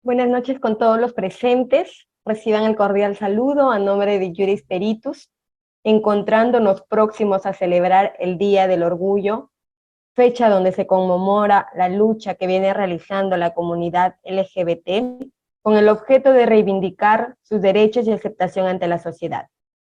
Buenas noches con todos los presentes. Reciban el cordial saludo a nombre de Juris Peritus, encontrándonos próximos a celebrar el Día del Orgullo, fecha donde se conmemora la lucha que viene realizando la comunidad LGBT con el objeto de reivindicar sus derechos y aceptación ante la sociedad.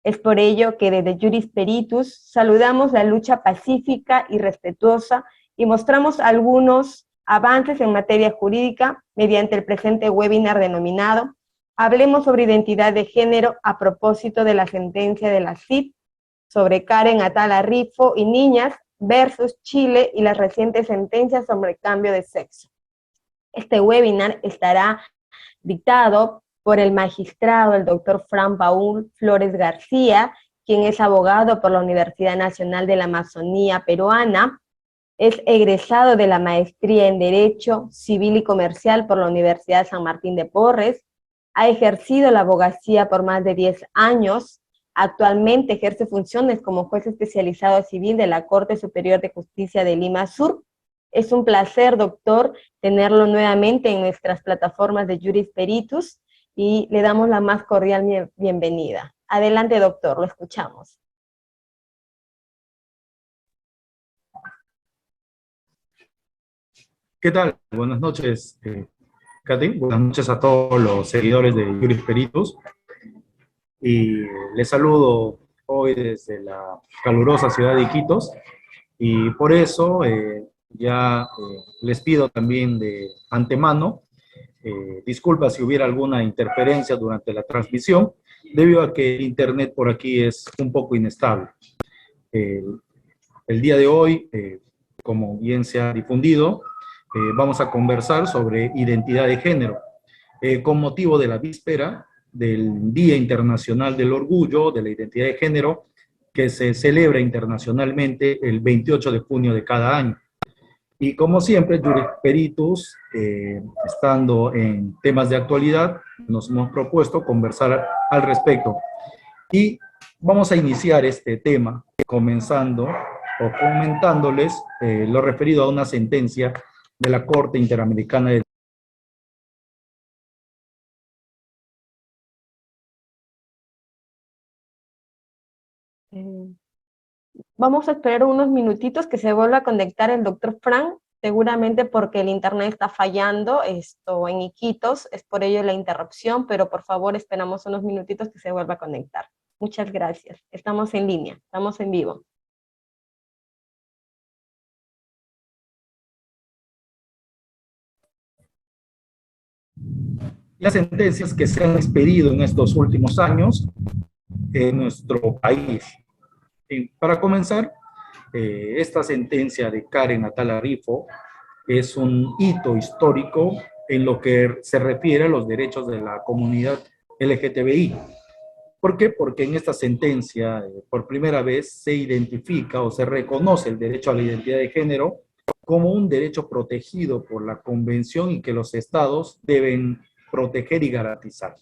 Es por ello que desde Juris Peritus saludamos la lucha pacífica y respetuosa y mostramos algunos avances en materia jurídica mediante el presente webinar denominado Hablemos sobre identidad de género a propósito de la sentencia de la CID sobre Karen Atala Rifo y niñas versus Chile y las recientes sentencias sobre cambio de sexo. Este webinar estará dictado por el magistrado, el doctor Fran Paul Flores García, quien es abogado por la Universidad Nacional de la Amazonía Peruana, es egresado de la maestría en Derecho Civil y Comercial por la Universidad San Martín de Porres, ha ejercido la abogacía por más de 10 años, actualmente ejerce funciones como juez especializado civil de la Corte Superior de Justicia de Lima Sur. Es un placer, doctor, tenerlo nuevamente en nuestras plataformas de Juris Peritus y le damos la más cordial bienvenida. Adelante, doctor, lo escuchamos. ¿Qué tal? Buenas noches, Katy. Buenas noches a todos los seguidores de Juris Peritus. Y les saludo hoy desde la calurosa ciudad de Iquitos. Y por eso les pido también de antemano disculpas si hubiera alguna interferencia durante la transmisión, debido a que el internet por aquí es un poco inestable. Eh, el día de hoy, como bien se ha difundido, vamos a conversar sobre identidad de género, con motivo de la víspera del Día Internacional del Orgullo de la Identidad de Género, que se celebra internacionalmente el 28 de junio de cada año. Y como siempre, Juris Peritus, estando en temas de actualidad, nos hemos propuesto conversar al respecto. Y vamos a iniciar este tema comenzando o comentándoles lo referido a una sentencia de la Corte Interamericana de Vamos a esperar unos minutitos que se vuelva a conectar el doctor Frank, seguramente porque el internet está fallando en Iquitos, es por ello la interrupción, pero por favor esperamos unos minutitos que se vuelva a conectar. Muchas gracias. Estamos en línea, estamos en vivo. las sentencias que se han expedido en estos últimos años en nuestro país. Y para comenzar, esta sentencia de Karen Atala Rifo es un hito histórico en lo que se refiere a los derechos de la comunidad LGTBI. ¿Por qué? Porque en esta sentencia, por primera vez, se identifica o se reconoce el derecho a la identidad de género como un derecho protegido por la Convención y que los estados deben proteger y garantizar.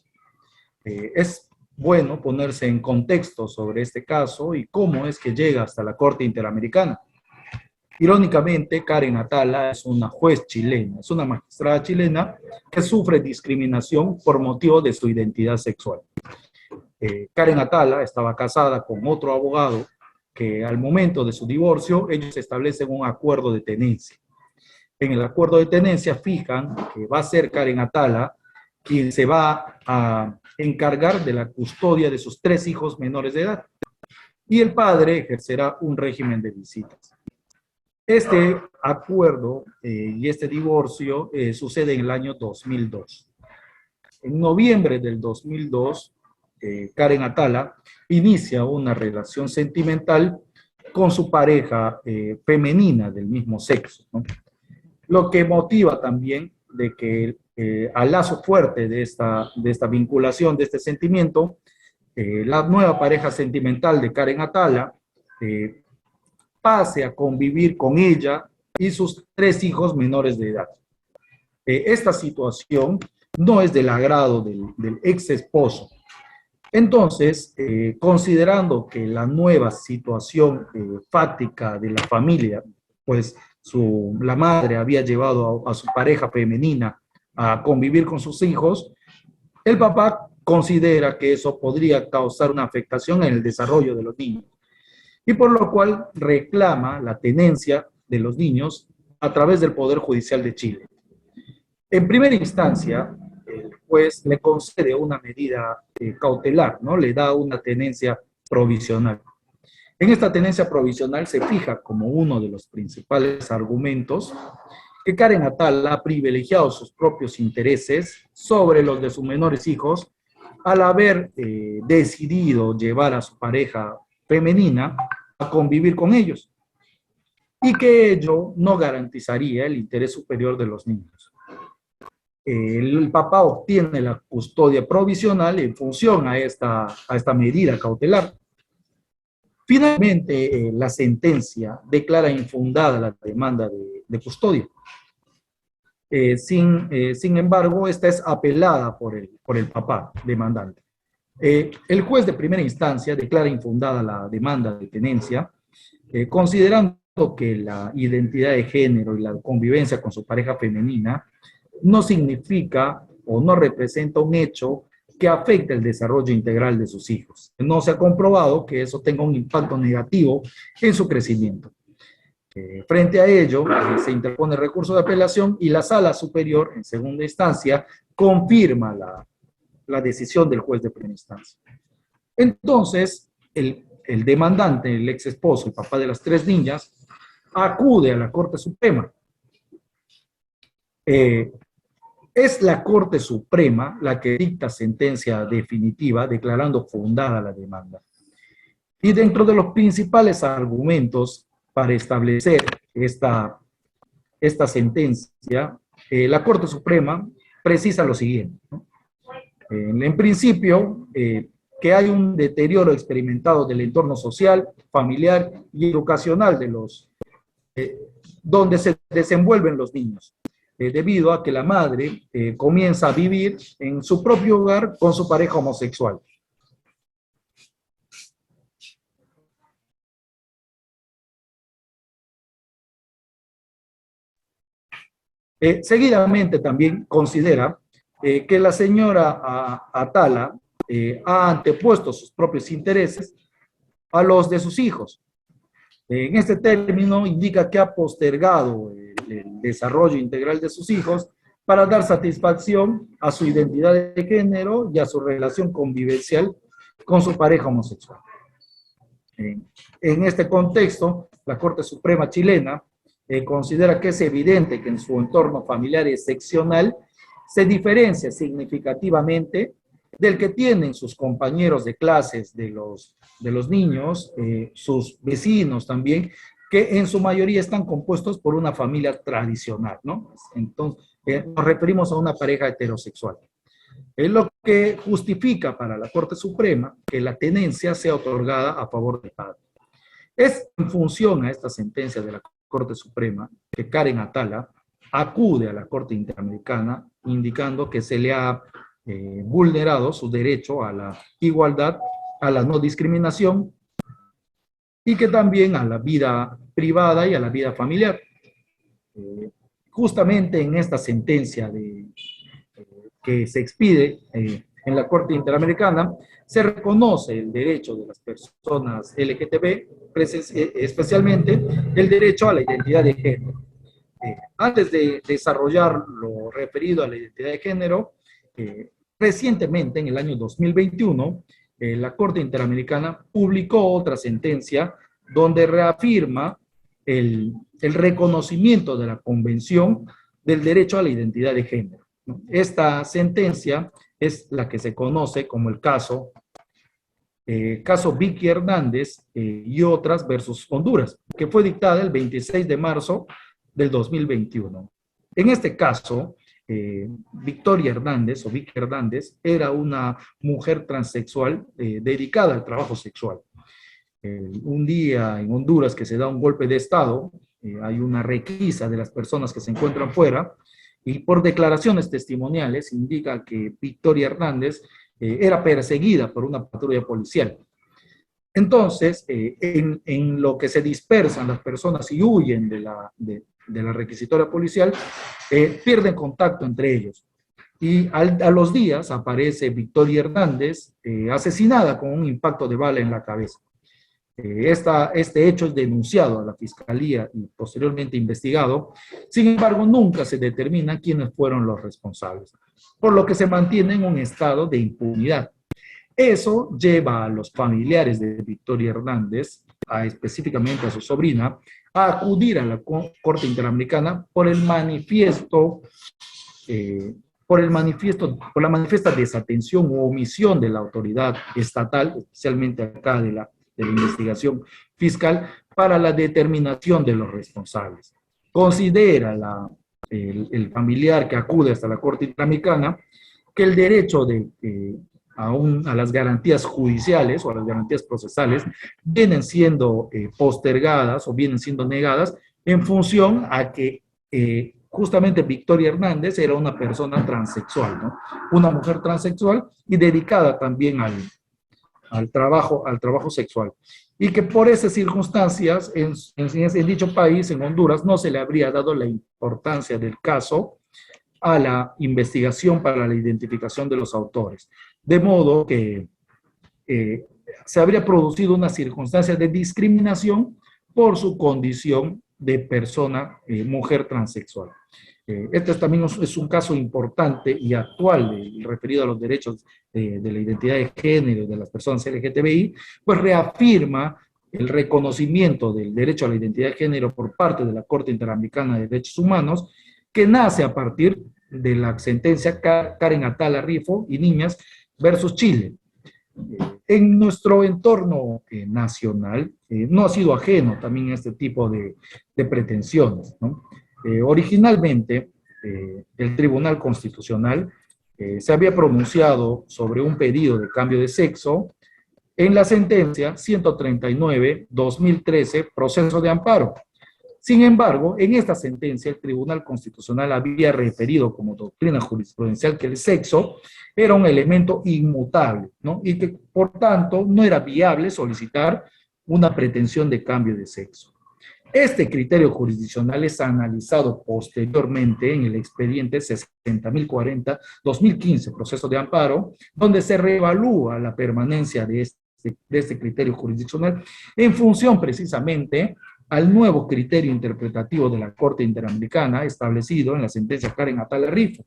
Es bueno ponerse en contexto sobre este caso y cómo es que llega hasta la Corte Interamericana. Irónicamente, Karen Atala es una juez chilena, es una magistrada chilena que sufre discriminación por motivo de su identidad sexual. Karen Atala estaba casada con otro abogado que al momento de su divorcio ellos establecen un acuerdo de tenencia. En el acuerdo de tenencia fijan que va a ser Karen Atala quien se va a encargar de la custodia de sus 3 hijos menores de edad y el padre ejercerá un régimen de visitas. Este acuerdo y este divorcio sucede en el año 2002. En noviembre del 2002, Karen Atala inicia una relación sentimental con su pareja femenina del mismo sexo, ¿no? Lo que motiva también de que al lazo fuerte de esta vinculación, de este sentimiento, la nueva pareja sentimental de Karen Atala pase a convivir con ella y sus 3 hijos menores de edad. Esta situación no es del agrado del ex esposo. Entonces, considerando que la nueva situación fáctica de la familia, pues la madre había llevado a su pareja femenina a convivir con sus hijos, el papá considera que eso podría causar una afectación en el desarrollo de los niños, y por lo cual reclama la tenencia de los niños a través del Poder Judicial de Chile. En primera instancia, el juez le concede una medida cautelar, ¿no? Le da una tenencia provisional. En esta tenencia provisional se fija como uno de los principales argumentos que Karen Atala ha privilegiado sus propios intereses sobre los de sus menores hijos al haber decidido llevar a su pareja femenina a convivir con ellos, y que ello no garantizaría el interés superior de los niños. El papá obtiene la custodia provisional en función a esta medida cautelar. Finalmente, la sentencia declara infundada la demanda de custodia. Sin embargo, esta es apelada por el papá demandante. El juez de primera instancia declara infundada la demanda de tenencia, considerando que la identidad de género y la convivencia con su pareja femenina no significa o no representa un hecho que afecte el desarrollo integral de sus hijos. No se ha comprobado que eso tenga un impacto negativo en su crecimiento. Frente a ello, se interpone recurso de apelación y la Sala Superior, en segunda instancia, confirma la decisión del juez de primera instancia. Entonces, el demandante, el ex esposo, el papá de las 3 niñas, acude a la Corte Suprema. Es la Corte Suprema la que dicta sentencia definitiva declarando fundada la demanda. Y dentro de los principales argumentos para establecer esta sentencia, la Corte Suprema precisa lo siguiente, ¿no? En principio, que hay un deterioro experimentado del entorno social, familiar y educacional de donde se desenvuelven los niños, debido a que la madre comienza a vivir en su propio hogar con su pareja homosexual. Seguidamente también considera que la señora Atala ha antepuesto sus propios intereses a los de sus hijos. En este término indica que ha postergado el desarrollo integral de sus hijos para dar satisfacción a su identidad de género y a su relación convivencial con su pareja homosexual. En este contexto, la Corte Suprema chilena considera que es evidente que en su entorno familiar excepcional se diferencia significativamente del que tienen sus compañeros de clases de los niños, sus vecinos también, que en su mayoría están compuestos por una familia tradicional, ¿no? Entonces, nos referimos a una pareja heterosexual. Es lo que justifica para la Corte Suprema que la tenencia sea otorgada a favor del padre. Es en función a esta sentencia de la Corte Suprema que Karen Atala acude a la Corte Interamericana indicando que se le ha vulnerado su derecho a la igualdad, a la no discriminación y que también a la vida privada y a la vida familiar. Justamente en esta sentencia que se expide en la Corte Interamericana, se reconoce el derecho de las personas LGTB, especialmente el derecho a la identidad de género. Antes de desarrollar lo referido a la identidad de género, recientemente, en el año 2021, la Corte Interamericana publicó otra sentencia donde reafirma el reconocimiento de la Convención del Derecho a la Identidad de Género. Esta sentencia es la que se conoce como el caso Vicky Hernández y otras versus Honduras, que fue dictada el 26 de marzo del 2021. En este caso, Victoria Hernández o Vicky Hernández era una mujer transexual dedicada al trabajo sexual. Un día en Honduras que se da un golpe de Estado, hay una requisa de las personas que se encuentran fuera y por declaraciones testimoniales indica que Victoria Hernández era perseguida por una patrulla policial. Entonces, en lo que se dispersan las personas y huyen de la requisitoria policial, pierden contacto entre ellos. Y a los días aparece Victoria Hernández asesinada con un impacto de bala en la cabeza. Este hecho es denunciado a la Fiscalía y posteriormente investigado. Sin embargo, nunca se determina quiénes fueron los responsables, por lo que se mantiene en un estado de impunidad. Eso lleva a los familiares de Victoria Hernández, específicamente a su sobrina, a acudir a la Corte Interamericana por el manifiesto, por la manifiesta desatención u omisión de la autoridad estatal, especialmente acá de la investigación fiscal, para la determinación de los responsables. Considera el familiar que acude hasta la Corte Interamericana que el derecho a las garantías judiciales o a las garantías procesales vienen siendo postergadas o vienen siendo negadas en función a que justamente Victoria Hernández era una persona transexual, ¿no? Una mujer transexual y dedicada también al trabajo sexual. Y que por esas circunstancias, en dicho país, en Honduras, no se le habría dado la importancia del caso a la investigación para la identificación de los autores. De modo que se habría producido una circunstancia de discriminación por su condición de persona, mujer transexual. Este también es un caso importante y actual referido a los derechos de la identidad de género de las personas LGTBI, pues reafirma el reconocimiento del derecho a la identidad de género por parte de la Corte Interamericana de Derechos Humanos, que nace a partir de la sentencia Karen Atala Rifo y Niñas versus Chile. En nuestro entorno nacional no ha sido ajeno también a este tipo de pretensiones, ¿no? Originalmente, el Tribunal Constitucional se había pronunciado sobre un pedido de cambio de sexo en la sentencia 139-2013, proceso de amparo. Sin embargo, en esta sentencia, el Tribunal Constitucional había referido como doctrina jurisprudencial que el sexo era un elemento inmutable, ¿no? Y que, por tanto, no era viable solicitar una pretensión de cambio de sexo. Este criterio jurisdiccional es analizado posteriormente en el expediente 60.040-2015, proceso de amparo, donde se reevalúa la permanencia de este criterio jurisdiccional en función precisamente al nuevo criterio interpretativo de la Corte Interamericana establecido en la sentencia Karen Atala Rifo.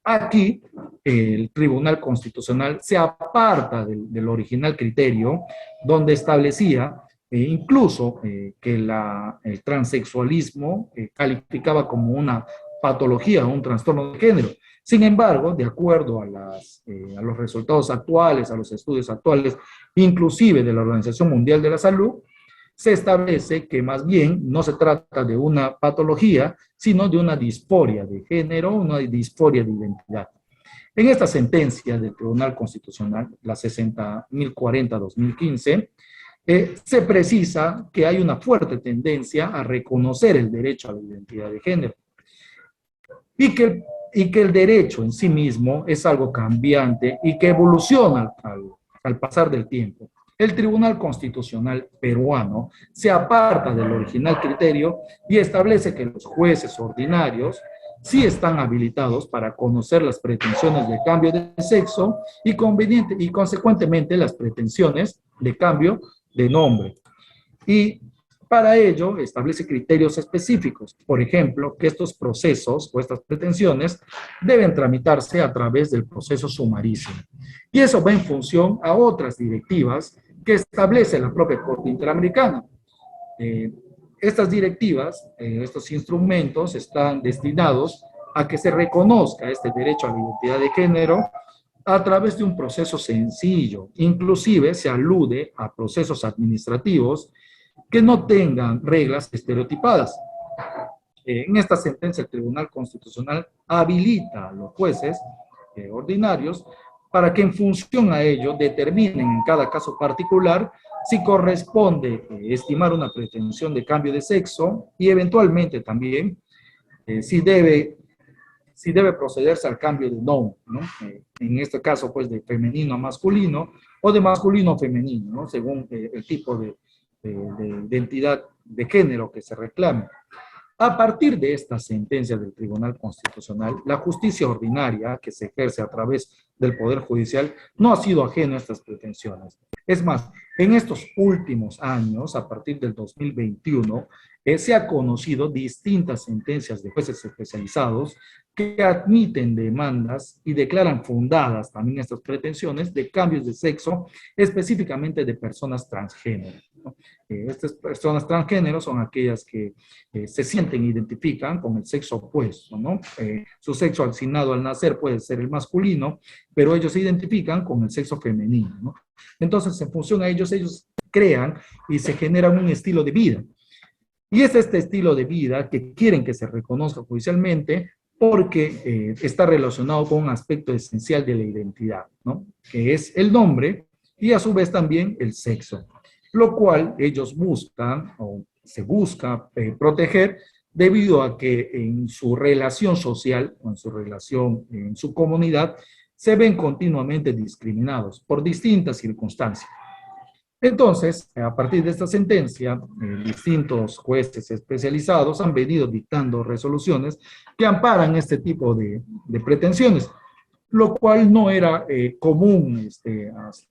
Aquí, el Tribunal Constitucional se aparta del original criterio, donde establecía incluso que el transexualismo calificaba como una patología o un trastorno de género. Sin embargo, de acuerdo a los resultados actuales, a los estudios actuales, inclusive de la Organización Mundial de la Salud, se establece que más bien no se trata de una patología, sino de una disforia de género, una disforia de identidad. En esta sentencia del Tribunal Constitucional, la 60.040-2015, se precisa que hay una fuerte tendencia a reconocer el derecho a la identidad de género y que el derecho en sí mismo es algo cambiante y que evoluciona al pasar del tiempo. El Tribunal Constitucional peruano se aparta del original criterio y establece que los jueces ordinarios sí están habilitados para conocer las pretensiones de cambio de sexo y consecuentemente las pretensiones de cambio de nombre. Y para ello establece criterios específicos. Por ejemplo, que estos procesos o estas pretensiones deben tramitarse a través del proceso sumarísimo. Y eso va en función a otras directivas que establece la propia Corte Interamericana. Estas directivas, estos instrumentos están destinados a que se reconozca este derecho a la identidad de género a través de un proceso sencillo. Inclusive se alude a procesos administrativos que no tengan reglas estereotipadas. En esta sentencia, el Tribunal Constitucional habilita a los jueces ordinarios para que en función a ello determinen en cada caso particular si corresponde estimar una pretensión de cambio de sexo y eventualmente también si debe procederse al cambio de nombre, ¿no? En este caso, pues, de femenino a masculino o de masculino a femenino, ¿no? Según el tipo de identidad de género que se reclame. A partir de esta sentencia del Tribunal Constitucional, la justicia ordinaria que se ejerce a través del Poder Judicial no ha sido ajeno a estas pretensiones. Es más, en estos últimos años, a partir del 2021, se ha conocido distintas sentencias de jueces especializados que admiten demandas y declaran fundadas también estas pretensiones de cambios de sexo, específicamente de personas transgénero, ¿no? Estas personas transgénero son aquellas que se sienten e identifican con el sexo opuesto, ¿no? Su sexo asignado al nacer puede ser el masculino, pero ellos se identifican con el sexo femenino, ¿no? Entonces, en función a ellos crean y se generan un estilo de vida. Y es este estilo de vida que quieren que se reconozca judicialmente porque está relacionado con un aspecto esencial de la identidad, ¿no? Que es el nombre y a su vez también el sexo, lo cual ellos buscan o se busca proteger debido a que en su relación social o en su relación en su comunidad se ven continuamente discriminados por distintas circunstancias. Entonces, a partir de esta sentencia, distintos jueces especializados han venido dictando resoluciones que amparan este tipo de pretensiones, lo cual no era común,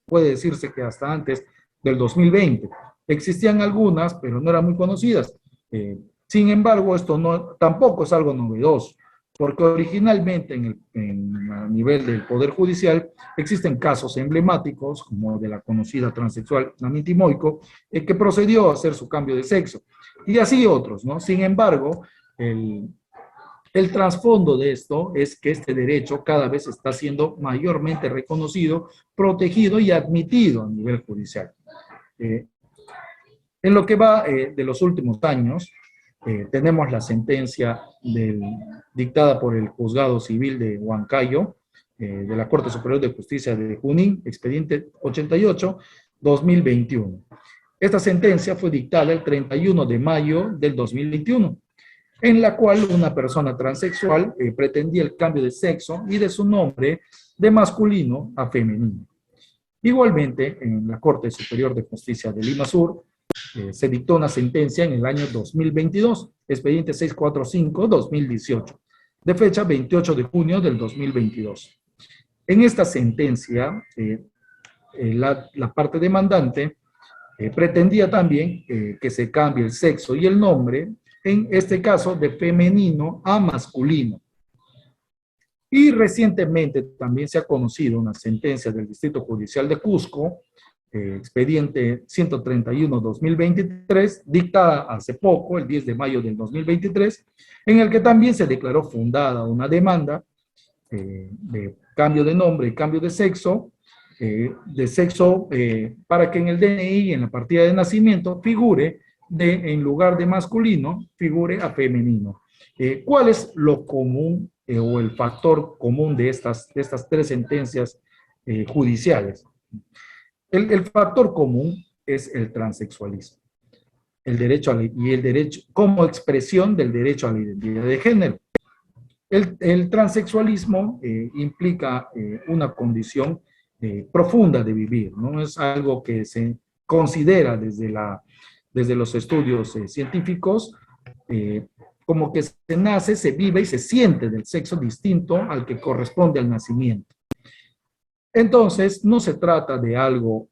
puede decirse que hasta antes del 2020. Existían algunas, pero no eran muy conocidas. Sin embargo, esto tampoco es algo novedoso, porque originalmente a nivel del Poder Judicial existen casos emblemáticos, como de la conocida transexual Namity Moiko, que procedió a hacer su cambio de sexo, y así otros, ¿no? Sin embargo, el trasfondo de esto es que este derecho cada vez está siendo mayormente reconocido, protegido y admitido a nivel judicial. En lo que va de los últimos años, tenemos la sentencia dictada por el Juzgado Civil de Huancayo, de la Corte Superior de Justicia de Junín, expediente 88-2021. Esta sentencia fue dictada el 31 de mayo del 2021, en la cual una persona transexual pretendía el cambio de sexo y de su nombre de masculino a femenino. Igualmente, en la Corte Superior de Justicia de Lima Sur, se dictó una sentencia en el año 2022, expediente 645-2018, de fecha 28 de junio del 2022. En esta sentencia, la parte demandante pretendía también que se cambie el sexo y el nombre, en este caso de femenino a masculino. Y recientemente también se ha conocido una sentencia del Distrito Judicial de Cusco, expediente 131-2023, dictada hace poco, el 10 de mayo del 2023, en el que también se declaró fundada una demanda de cambio de nombre y cambio de sexo, para que en el DNI, en la partida de nacimiento, figure en lugar de masculino, figure a femenino. ¿Cuál es lo común o el factor común de estas tres sentencias judiciales? El factor común es el transexualismo, el derecho como expresión del derecho a la identidad de género. El transexualismo implica una condición profunda de vivir, ¿no? Es algo que se considera desde los estudios científicos como que se nace, se vive y se siente del sexo distinto al que corresponde al nacimiento. Entonces, no se trata de algo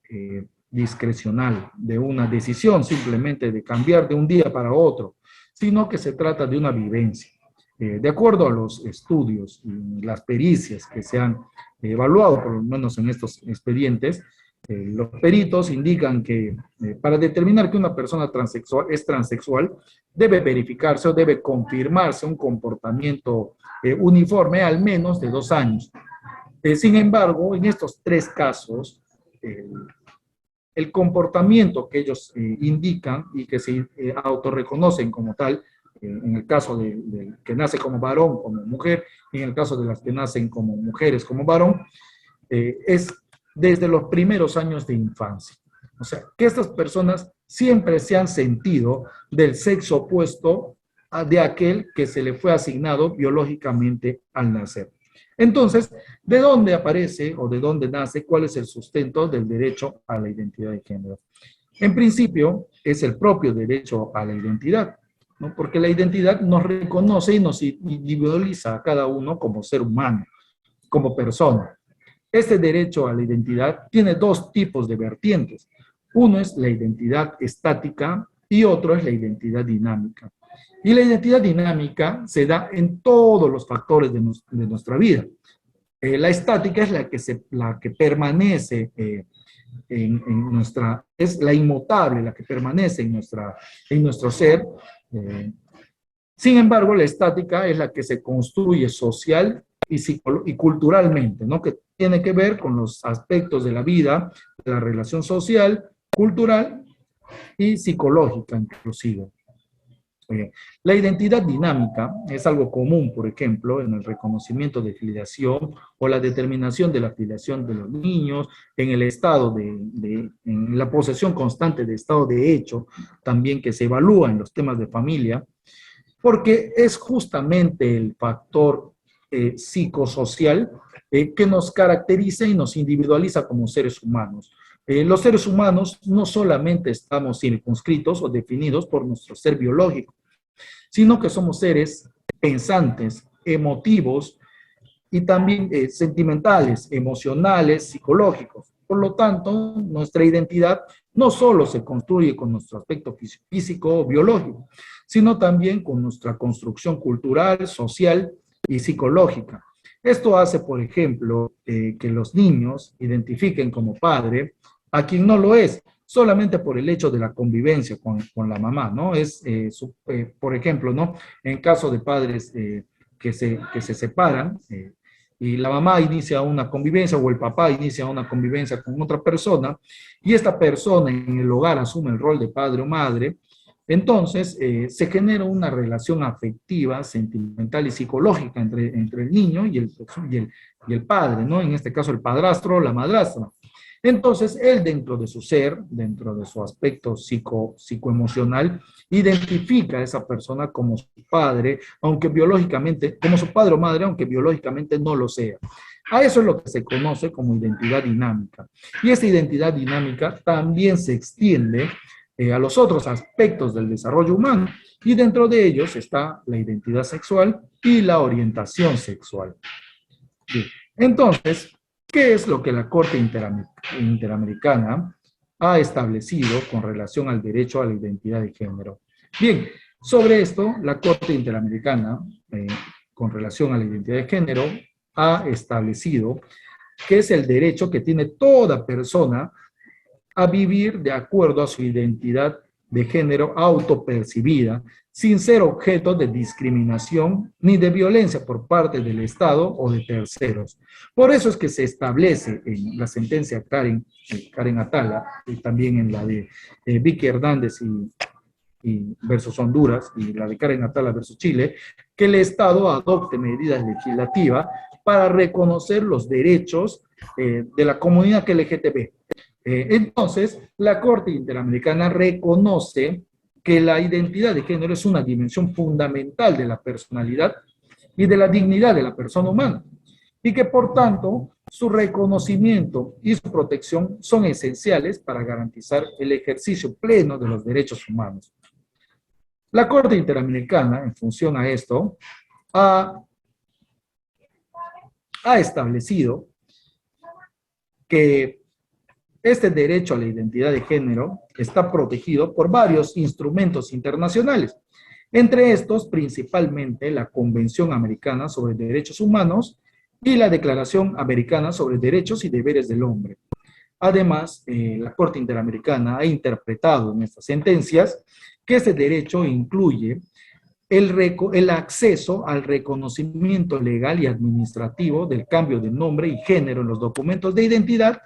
discrecional, de una decisión simplemente de cambiar de un día para otro, sino que se trata de una vivencia. De acuerdo a los estudios y las pericias que se han evaluado, por lo menos en estos expedientes, los peritos indican que para determinar que una persona transexual es transexual, debe verificarse o debe confirmarse un comportamiento uniforme al menos de 2 años. Sin embargo, en estos 3 casos, el comportamiento que ellos indican y que se autorreconocen como tal, en el caso del que nace como varón, como mujer, y en el caso de las que nacen como mujeres, como varón, es desde los primeros años de infancia. O sea, que estas personas siempre se han sentido del sexo opuesto de aquel que se le fue asignado biológicamente al nacer. Entonces, ¿de dónde aparece o de dónde nace? ¿Cuál es el sustento del derecho a la identidad de género? En principio, es el propio derecho a la identidad, ¿no? Porque la identidad nos reconoce y nos individualiza a cada uno como ser humano, como persona. Este derecho a la identidad tiene dos tipos de vertientes. Uno es la identidad estática y otro es la identidad dinámica. Y la identidad dinámica se da en todos los factores de nuestra vida. La estática es la que permanece es la inmutable, la que permanece en nuestro ser. Sin embargo, la estática es la que se construye social y culturalmente, ¿no? Que tiene que ver con los aspectos de la vida, de la relación social, cultural y psicológica inclusive. La identidad dinámica es algo común, por ejemplo, en el reconocimiento de filiación o la determinación de la filiación de los niños, en el estado en la posesión constante de estado de hecho, también que se evalúa en los temas de familia, porque es justamente el factor psicosocial que nos caracteriza y nos individualiza como seres humanos. Los seres humanos no solamente estamos circunscritos o definidos por nuestro ser biológico, sino que somos seres pensantes, emotivos y también sentimentales, emocionales, psicológicos. Por lo tanto, nuestra identidad no solo se construye con nuestro aspecto físico o biológico, sino también con nuestra construcción cultural, social y psicológica. Esto hace, por ejemplo, que los niños identifiquen como padre a quien no lo es, solamente por el hecho de la convivencia con la mamá, ¿no? Por ejemplo, ¿no? En caso de padres que se separan y la mamá inicia una convivencia o el papá inicia una convivencia con otra persona y esta persona en el hogar asume el rol de padre o madre, entonces se genera una relación afectiva, sentimental y psicológica entre el niño y el padre, ¿no? En este caso el padrastro o la madrastra. Entonces, él dentro de su ser, dentro de su aspecto psicoemocional, identifica a esa persona como su padre, aunque biológicamente, como su padre o madre, aunque biológicamente no lo sea. A eso es lo que se conoce como identidad dinámica. Y esta identidad dinámica también se extiende a los otros aspectos del desarrollo humano. Y dentro de ellos está la identidad sexual y la orientación sexual. Bien. Entonces, ¿qué es lo que la Corte Interamericana ha establecido con relación al derecho a la identidad de género? Bien, sobre esto, la Corte Interamericana, con relación a la identidad de género, ha establecido que es el derecho que tiene toda persona a vivir de acuerdo a su identidad de género autopercibida, sin ser objeto de discriminación ni de violencia por parte del Estado o de terceros. Por eso es que se establece en la sentencia Karen Atala y también en la de Vicky Hernández y versus Honduras y la de Karen Atala versus Chile, que el Estado adopte medidas legislativas para reconocer los derechos de la comunidad LGTB. Entonces, la Corte Interamericana reconoce que la identidad de género es una dimensión fundamental de la personalidad y de la dignidad de la persona humana, y que por tanto su reconocimiento y su protección son esenciales para garantizar el ejercicio pleno de los derechos humanos. La Corte Interamericana, en función a esto, ha establecido que este derecho a la identidad de género está protegido por varios instrumentos internacionales, entre estos principalmente la Convención Americana sobre Derechos Humanos y la Declaración Americana sobre Derechos y Deberes del Hombre. Además, la Corte Interamericana ha interpretado en estas sentencias que este derecho incluye el acceso al reconocimiento legal y administrativo del cambio de nombre y género en los documentos de identidad,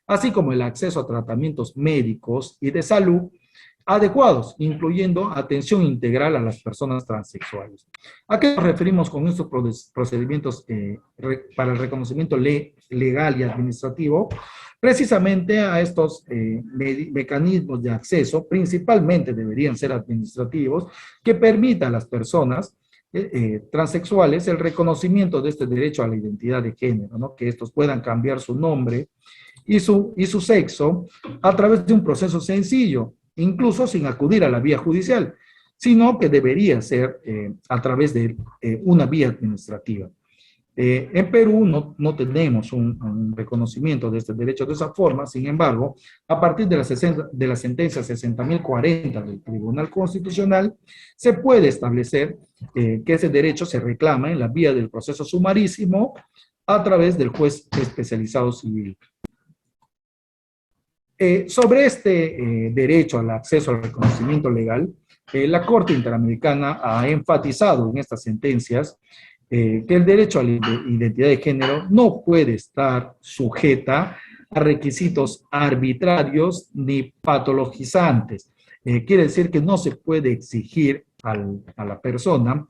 así como el acceso a tratamientos médicos y de salud adecuados, incluyendo atención integral a las personas transexuales. ¿A qué nos referimos con estos procedimientos para el reconocimiento legal y administrativo? Precisamente a estos mecanismos de acceso, principalmente deberían ser administrativos, que permitan a las personas transexuales el reconocimiento de este derecho a la identidad de género, ¿no? Que estos puedan cambiar su nombre y su sexo a través de un proceso sencillo, incluso sin acudir a la vía judicial, sino que debería ser a través de una vía administrativa. En Perú no tenemos un reconocimiento de este derecho de esa forma. Sin embargo, a partir de la sentencia 60.040 del Tribunal Constitucional, se puede establecer que ese derecho se reclama en la vía del proceso sumarísimo a través del juez especializado civil. Sobre este derecho al acceso al reconocimiento legal, la Corte Interamericana ha enfatizado en estas sentencias que el derecho a la identidad de género no puede estar sujeta a requisitos arbitrarios ni patologizantes. Quiere decir que no se puede exigir a la persona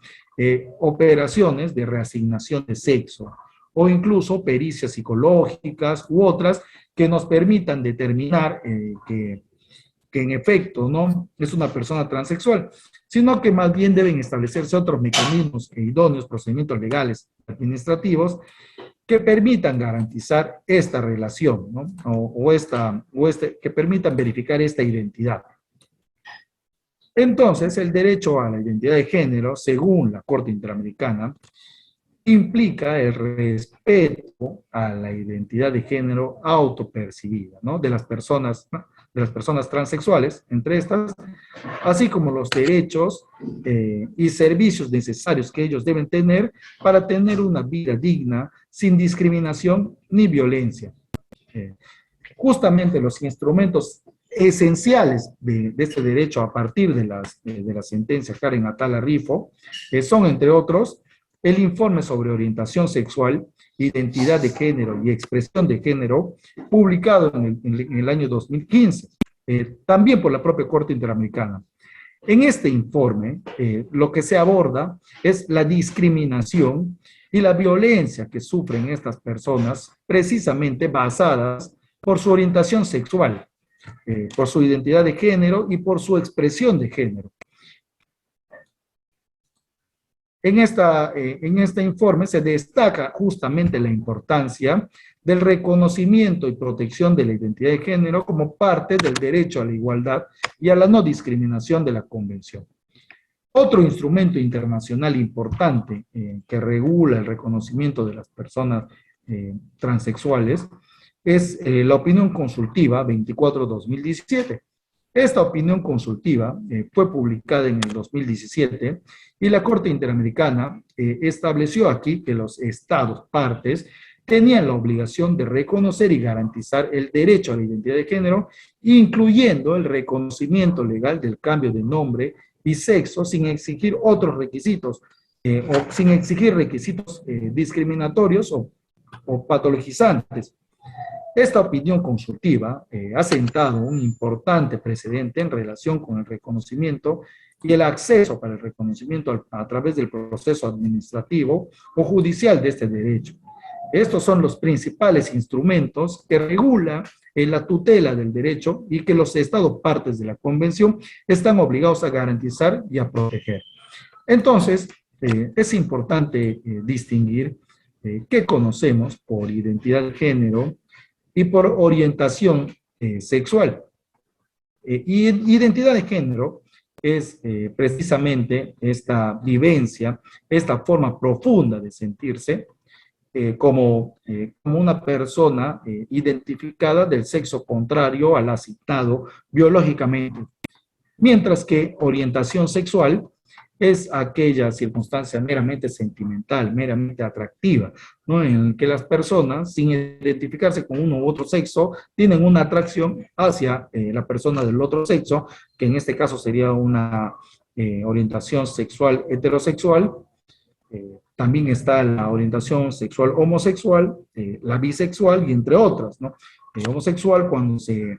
operaciones de reasignación de sexo o incluso pericias psicológicas u otras que nos permitan determinar que en efecto no es una persona transexual, sino que más bien deben establecerse otros mecanismos e idóneos procedimientos legales administrativos que permitan garantizar esta relación, ¿no? Que permitan verificar esta identidad. Entonces, el derecho a la identidad de género, según la Corte Interamericana, implica el respeto a la identidad de género autopercibida, ¿no? De las personas transexuales, entre estas, así como los derechos y servicios necesarios que ellos deben tener para tener una vida digna, sin discriminación ni violencia. Justamente los instrumentos esenciales de este derecho a partir de la sentencia Karen Atala Rifo son, entre otros, el informe sobre orientación sexual, identidad de género y expresión de género, publicado en el año 2015, también por la propia Corte Interamericana. En este informe, lo que se aborda es la discriminación y la violencia que sufren estas personas, precisamente basadas por su orientación sexual, por su identidad de género y por su expresión de género. En este informe se destaca justamente la importancia del reconocimiento y protección de la identidad de género como parte del derecho a la igualdad y a la no discriminación de la Convención. Otro instrumento internacional importante que regula el reconocimiento de las personas transexuales es la opinión consultiva 24/2017. Esta opinión consultiva fue publicada en el 2017 y la Corte Interamericana estableció aquí que los estados partes tenían la obligación de reconocer y garantizar el derecho a la identidad de género, incluyendo el reconocimiento legal del cambio de nombre y sexo sin exigir otros requisitos o sin exigir requisitos discriminatorios o patologizantes. Esta opinión consultiva ha sentado un importante precedente en relación con el reconocimiento y el acceso para el reconocimiento a través del proceso administrativo o judicial de este derecho. Estos son los principales instrumentos que regulan la tutela del derecho y que los estados partes de la Convención están obligados a garantizar y a proteger. Entonces, es importante distinguir qué conocemos por identidad de género y por orientación sexual. Identidad de género es precisamente esta vivencia, esta forma profunda de sentirse como una persona identificada del sexo contrario al asignado biológicamente. Mientras que orientación sexual es aquella circunstancia meramente sentimental, meramente atractiva, ¿no? En que las personas, sin identificarse con uno u otro sexo, tienen una atracción hacia la persona del otro sexo, que en este caso sería una orientación sexual heterosexual. También está la orientación sexual homosexual, la bisexual y entre otras, ¿no? Homosexual cuando se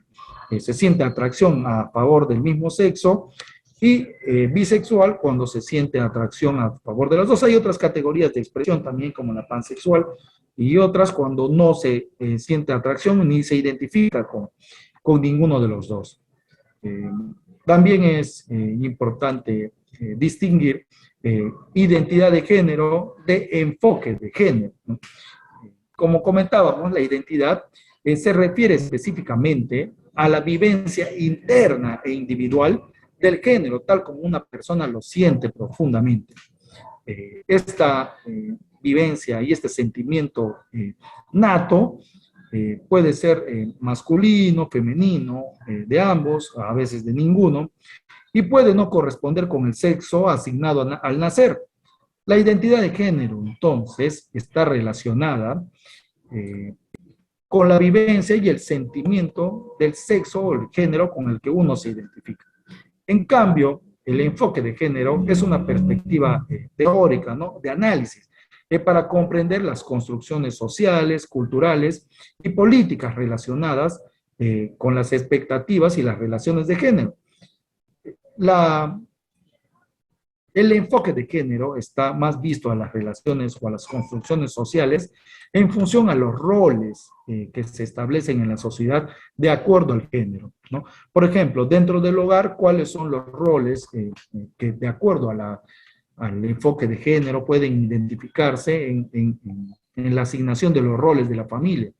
siente atracción a favor del mismo sexo, y bisexual cuando se siente atracción a favor de las dos. Hay otras categorías de expresión también como la pansexual y otras cuando no se siente atracción ni se identifica con ninguno de los dos. También es importante distinguir identidad de género de enfoque de género, ¿no? Como comentábamos, la identidad se refiere específicamente a la vivencia interna e individual del género, tal como una persona lo siente profundamente. Esta vivencia y este sentimiento nato puede ser masculino, femenino, de ambos, a veces de ninguno, y puede no corresponder con el sexo asignado al nacer. La identidad de género, entonces, está relacionada eh, con la vivencia y el sentimiento del sexo o el género con el que uno se identifica. En cambio, el enfoque de género es una perspectiva teórica, ¿no? De análisis, para comprender las construcciones sociales, culturales y políticas relacionadas con las expectativas y las relaciones de género. La, el enfoque de género está más visto a las relaciones o a las construcciones sociales en función a los roles que se establecen en la sociedad de acuerdo al género, ¿no? Por ejemplo, dentro del hogar, ¿cuáles son los roles que de acuerdo a al enfoque de género pueden identificarse en la asignación de los roles de la familia?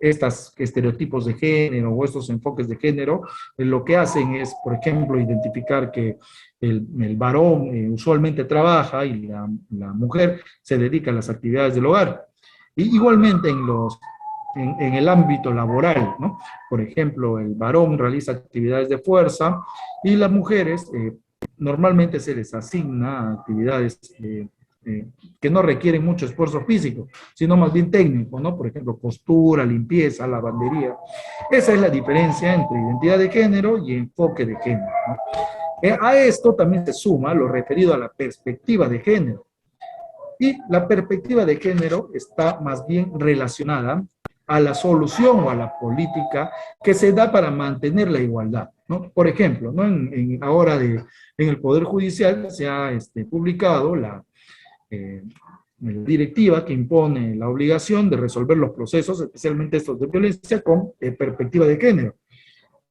Estos estereotipos de género o estos enfoques de género, lo que hacen es, por ejemplo, identificar que el varón usualmente trabaja y la mujer se dedica a las actividades del hogar. Y igualmente en el ámbito laboral, ¿no? Por ejemplo, el varón realiza actividades de fuerza y las mujeres normalmente se les asigna actividades que no requieren mucho esfuerzo físico, sino más bien técnico, ¿no? Por ejemplo, costura, limpieza, lavandería. Esa es la diferencia entre identidad de género y enfoque de género, ¿no? A esto también se suma lo referido a la perspectiva de género. Y la perspectiva de género está más bien relacionada a la solución o a la política que se da para mantener la igualdad, ¿no? Por ejemplo, ¿no? Ahora en el Poder Judicial se ha publicado la directiva que impone la obligación de resolver los procesos, especialmente estos de violencia, con perspectiva de género.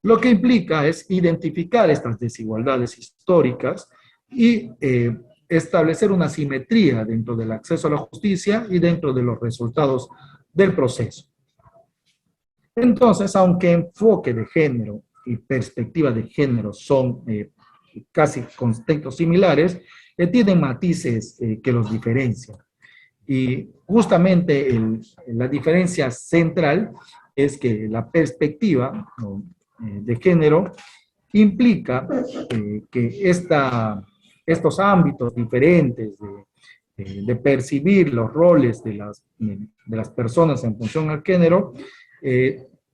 Lo que implica es identificar estas desigualdades históricas y establecer una simetría dentro del acceso a la justicia y dentro de los resultados del proceso. Entonces, aunque enfoque de género y perspectiva de género son casi conceptos similares, tienen matices que los diferencian. Y justamente la diferencia central es que la perspectiva de género implica que estos ámbitos diferentes de percibir los roles de las personas en función al género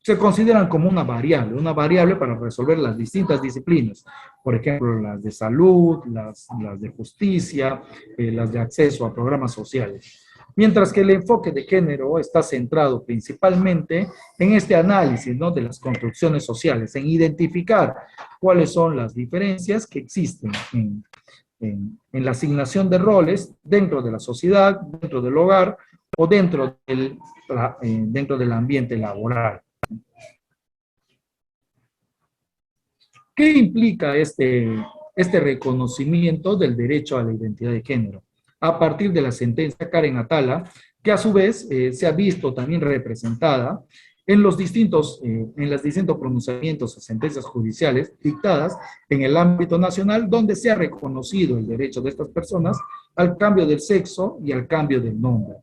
se consideran como una variable para resolver las distintas disciplinas, por ejemplo, las de salud, las de justicia, las de acceso a programas sociales. Mientras que el enfoque de género está centrado principalmente en este análisis, ¿no? De las construcciones sociales, en identificar cuáles son las diferencias que existen en la asignación de roles dentro de la sociedad, dentro del hogar o dentro del ambiente laboral. ¿Qué implica este reconocimiento del derecho a la identidad de género? A partir de la sentencia Karen Atala, que a su vez se ha visto también representada en los distintos pronunciamientos o sentencias judiciales dictadas en el ámbito nacional, donde se ha reconocido el derecho de estas personas al cambio del sexo y al cambio del nombre.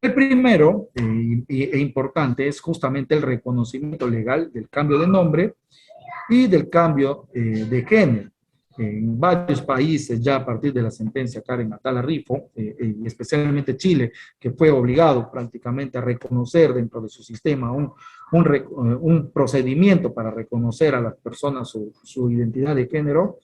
El primero, e importante, es justamente el reconocimiento legal del cambio de nombre y del cambio de género. En varios países, ya a partir de la sentencia Karen Atala Rifo, especialmente Chile, que fue obligado prácticamente a reconocer dentro de su sistema un procedimiento para reconocer a las personas su identidad de género,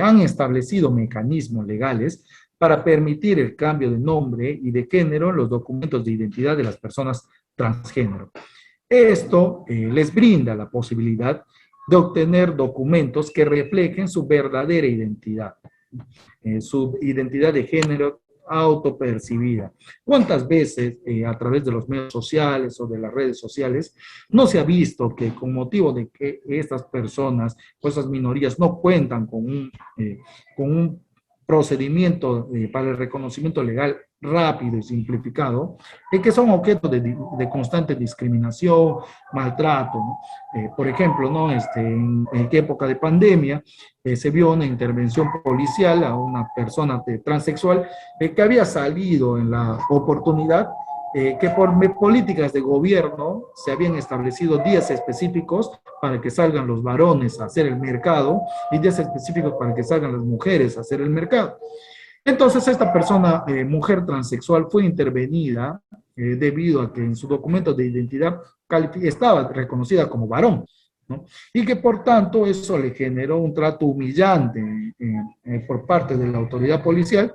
han establecido mecanismos legales para permitir el cambio de nombre y de género en los documentos de identidad de las personas transgénero. Esto les brinda la posibilidad de obtener documentos que reflejen su verdadera identidad, su identidad de género autopercibida. ¿Cuántas veces a través de los medios sociales o de las redes sociales no se ha visto que con motivo de que estas personas o esas minorías no cuentan con un procedimiento para el reconocimiento legal rápido y simplificado, que son objeto de constante discriminación, maltrato, ¿no? Por ejemplo, ¿no? En época de pandemia, se vio una intervención policial a una persona transexual que había salido en la oportunidad que por políticas de gobierno se habían establecido días específicos para que salgan los varones a hacer el mercado y días específicos para que salgan las mujeres a hacer el mercado. Entonces esta persona, mujer transexual, fue intervenida debido a que en su documento de identidad estaba reconocida como varón, ¿no? Y que por tanto eso le generó un trato humillante por parte de la autoridad policial,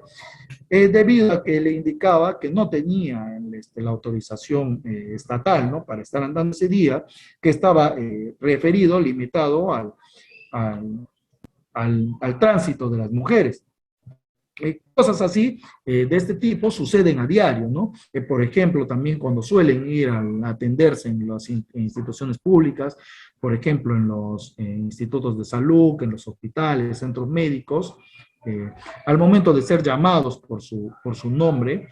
debido a que le indicaba que no tenía la autorización estatal, ¿no? Para estar andando ese día, que estaba referido, limitado al tránsito de las mujeres. Cosas así, de este tipo, suceden a diario, ¿no? Por ejemplo, también cuando suelen ir a atenderse en las instituciones públicas, por ejemplo, en los institutos de salud, en los hospitales, centros médicos, al momento de ser llamados por su nombre,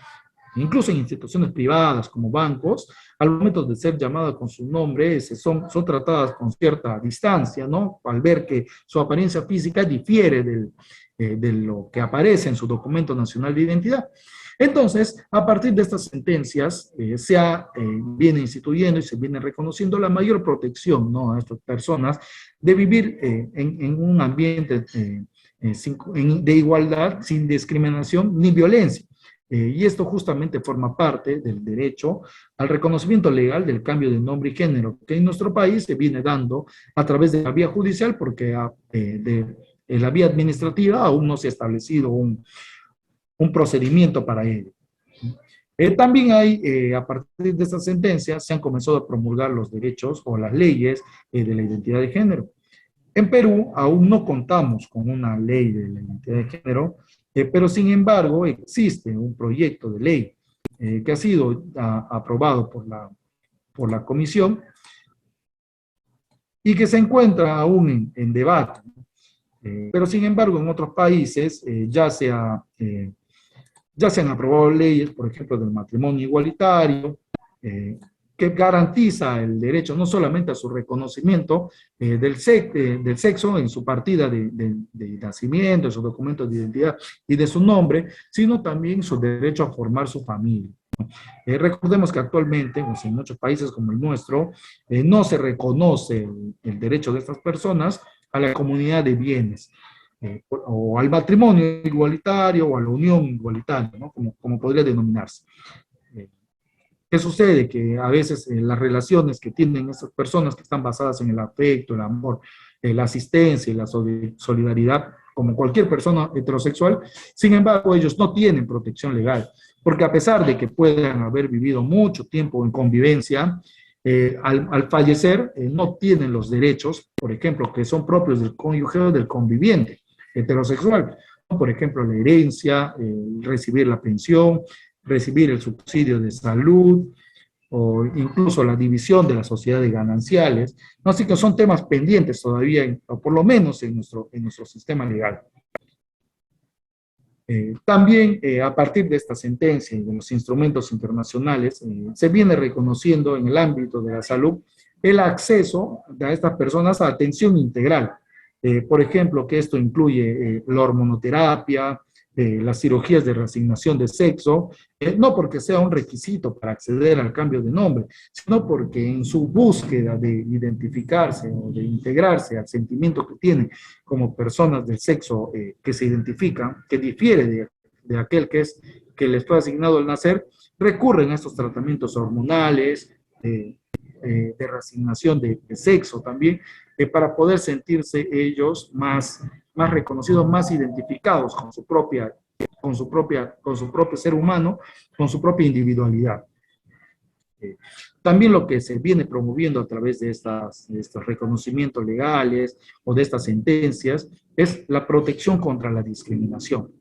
incluso en instituciones privadas como bancos, al momento de ser llamadas con su nombre, son tratadas con cierta distancia, ¿no? Al ver que su apariencia física difiere de lo que aparece en su documento nacional de identidad. Entonces, a partir de estas sentencias, viene instituyendo y se viene reconociendo la mayor protección, ¿no? A estas personas de vivir en un ambiente de igualdad, sin discriminación ni violencia. Y esto justamente forma parte del derecho al reconocimiento legal del cambio de nombre y género, que en nuestro país se viene dando a través de la vía judicial, porque en la vía administrativa aún no se ha establecido un procedimiento para ello. También hay, a partir de estas sentencias, se han comenzado a promulgar los derechos o las leyes de la identidad de género. En Perú aún no contamos con una ley de la identidad de género, pero sin embargo existe un proyecto de ley que ha sido aprobado por la comisión y que se encuentra aún en debate. Pero sin embargo en otros países ya se han aprobado leyes, por ejemplo, del matrimonio igualitario, que garantiza el derecho no solamente a su reconocimiento del sexo en su partida de nacimiento, en su documento de identidad y de su nombre, sino también su derecho a formar su familia. Recordemos que actualmente, pues, en muchos países como el nuestro, no se reconoce el derecho de estas personas a la comunidad de bienes, o al matrimonio igualitario o a la unión igualitaria, ¿no? Como podría denominarse. ¿Qué sucede? Que a veces las relaciones que tienen estas personas que están basadas en el afecto, el amor, la asistencia y la solidaridad, como cualquier persona heterosexual, sin embargo ellos no tienen protección legal, porque a pesar de que puedan haber vivido mucho tiempo en convivencia, al fallecer no tienen los derechos, por ejemplo, que son propios del cónyuge o del conviviente heterosexual. Por ejemplo, la herencia, recibir la pensión, recibir el subsidio de salud, o incluso la división de la sociedad de gananciales, ¿no? Así que son temas pendientes todavía, o por lo menos en nuestro sistema legal. También a partir de esta sentencia y de los instrumentos internacionales, se viene reconociendo en el ámbito de la salud el acceso de estas personas a atención integral. Por ejemplo, que esto incluye la hormonoterapia, las cirugías de reasignación de sexo, no porque sea un requisito para acceder al cambio de nombre, sino porque en su búsqueda de identificarse o de integrarse al sentimiento que tienen como personas del sexo que se identifican, que difiere de aquel que les fue asignado al nacer, recurren a estos tratamientos hormonales, de reasignación de sexo también, para poder sentirse ellos más reconocidos, más identificados con su propio ser humano, con su propia individualidad. También lo que se viene promoviendo a través de estos reconocimientos legales o de estas sentencias es la protección contra la discriminación.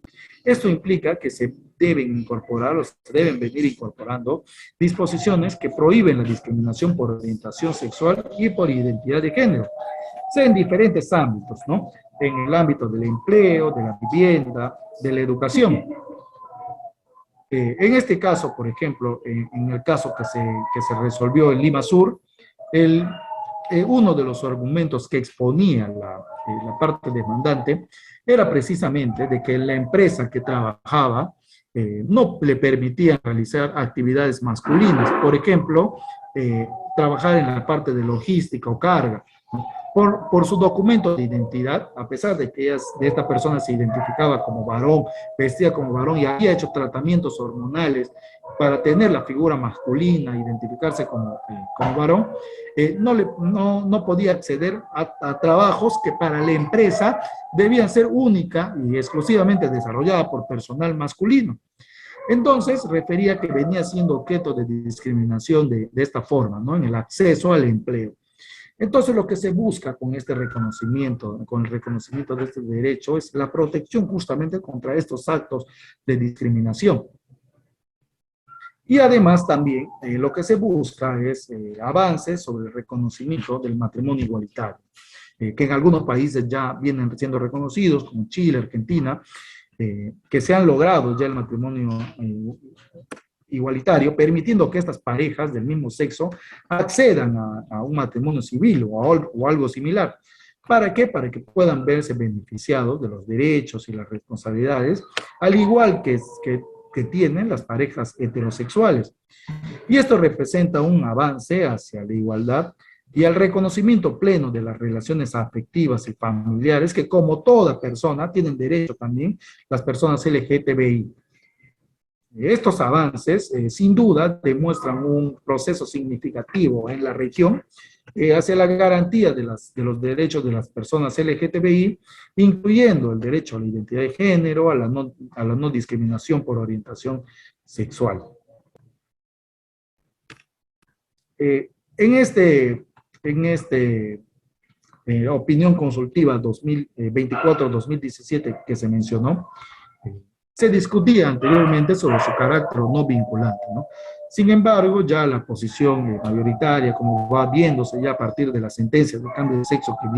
Esto implica que se deben incorporar o se deben venir incorporando disposiciones que prohíben la discriminación por orientación sexual y por identidad de género, sea en diferentes ámbitos, ¿no? en el ámbito del empleo, de la vivienda, de la educación. En este caso, por ejemplo, en el caso que se resolvió en Lima Sur, uno de los argumentos que exponía la parte demandante era precisamente de que la empresa que trabajaba no le permitía realizar actividades masculinas. Por ejemplo, trabajar en la parte de logística o carga, ¿no? Por su documento de identidad, a pesar de que esta persona se identificaba como varón, vestía como varón y había hecho tratamientos hormonales para tener la figura masculina, identificarse como varón, no podía acceder a trabajos que para la empresa debían ser única y exclusivamente desarrollada por personal masculino. Entonces, refería que venía siendo objeto de discriminación de esta forma, ¿no? En el acceso al empleo. Entonces, lo que se busca con este reconocimiento, con el reconocimiento de este derecho, es la protección justamente contra estos actos de discriminación. Y además también lo que se busca es avances sobre el reconocimiento del matrimonio igualitario, que en algunos países ya vienen siendo reconocidos, como Chile, Argentina, que se han logrado ya el matrimonio igualitario, permitiendo que estas parejas del mismo sexo accedan a un matrimonio civil o algo similar. ¿Para qué? Para que puedan verse beneficiados de los derechos y las responsabilidades, al igual que tienen las parejas heterosexuales. Y esto representa un avance hacia la igualdad y al reconocimiento pleno de las relaciones afectivas y familiares que, como toda persona, tienen derecho también las personas LGTBI. Estos avances, sin duda, demuestran un proceso significativo en la región hacia la garantía de los derechos de las personas LGTBI, incluyendo el derecho a la identidad de género, a la no discriminación por orientación sexual. En este opinión consultiva 2024-2017 que se mencionó, se discutía anteriormente sobre su carácter no vinculante, ¿no? Sin embargo, ya la posición mayoritaria, como va viéndose ya a partir de las sentencias de cambio de sexo que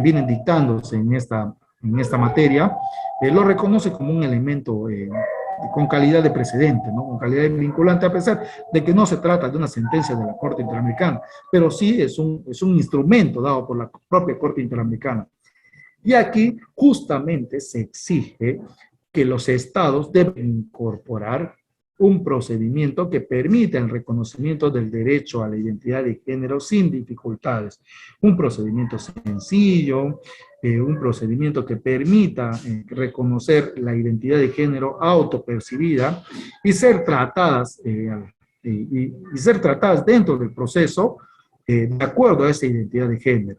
vienen dictándose en esta materia, lo reconoce como un elemento con calidad de precedente, ¿no? Con calidad de vinculante, a pesar de que no se trata de una sentencia de la Corte Interamericana, pero sí es un instrumento dado por la propia Corte Interamericana. Y aquí justamente se exige que los estados deben incorporar un procedimiento que permita el reconocimiento del derecho a la identidad de género sin dificultades. Un procedimiento sencillo, un procedimiento que permita reconocer la identidad de género autopercibida y ser tratadas, ser tratadas dentro del proceso de acuerdo a esa identidad de género.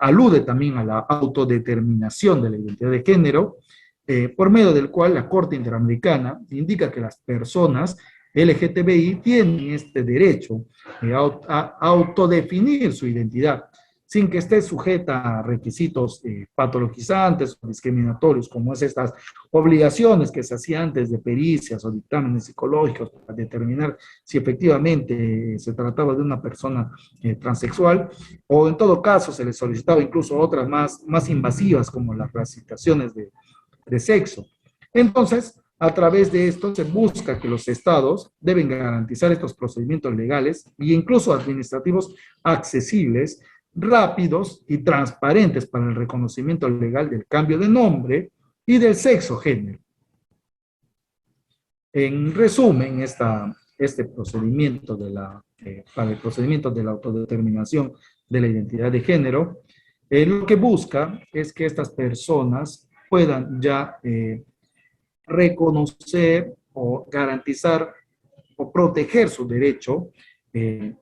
Alude también a la autodeterminación de la identidad de género, por medio del cual la Corte Interamericana indica que las personas LGTBI tienen este derecho a autodefinir su identidad, sin que esté sujeta a requisitos patologizantes o discriminatorios, como es estas obligaciones que se hacían antes de pericias o dictámenes psicológicos para determinar si efectivamente se trataba de una persona transexual, o en todo caso se les solicitaba incluso otras más invasivas, como las clasificaciones de sexo. Entonces, a través de esto se busca que los estados deben garantizar estos procedimientos legales e incluso administrativos accesibles, rápidos y transparentes para el reconocimiento legal del cambio de nombre y del sexo género. En resumen, este procedimiento para el procedimiento de la autodeterminación de la identidad de género, lo que busca es que estas personas puedan ya reconocer o garantizar o proteger su derecho de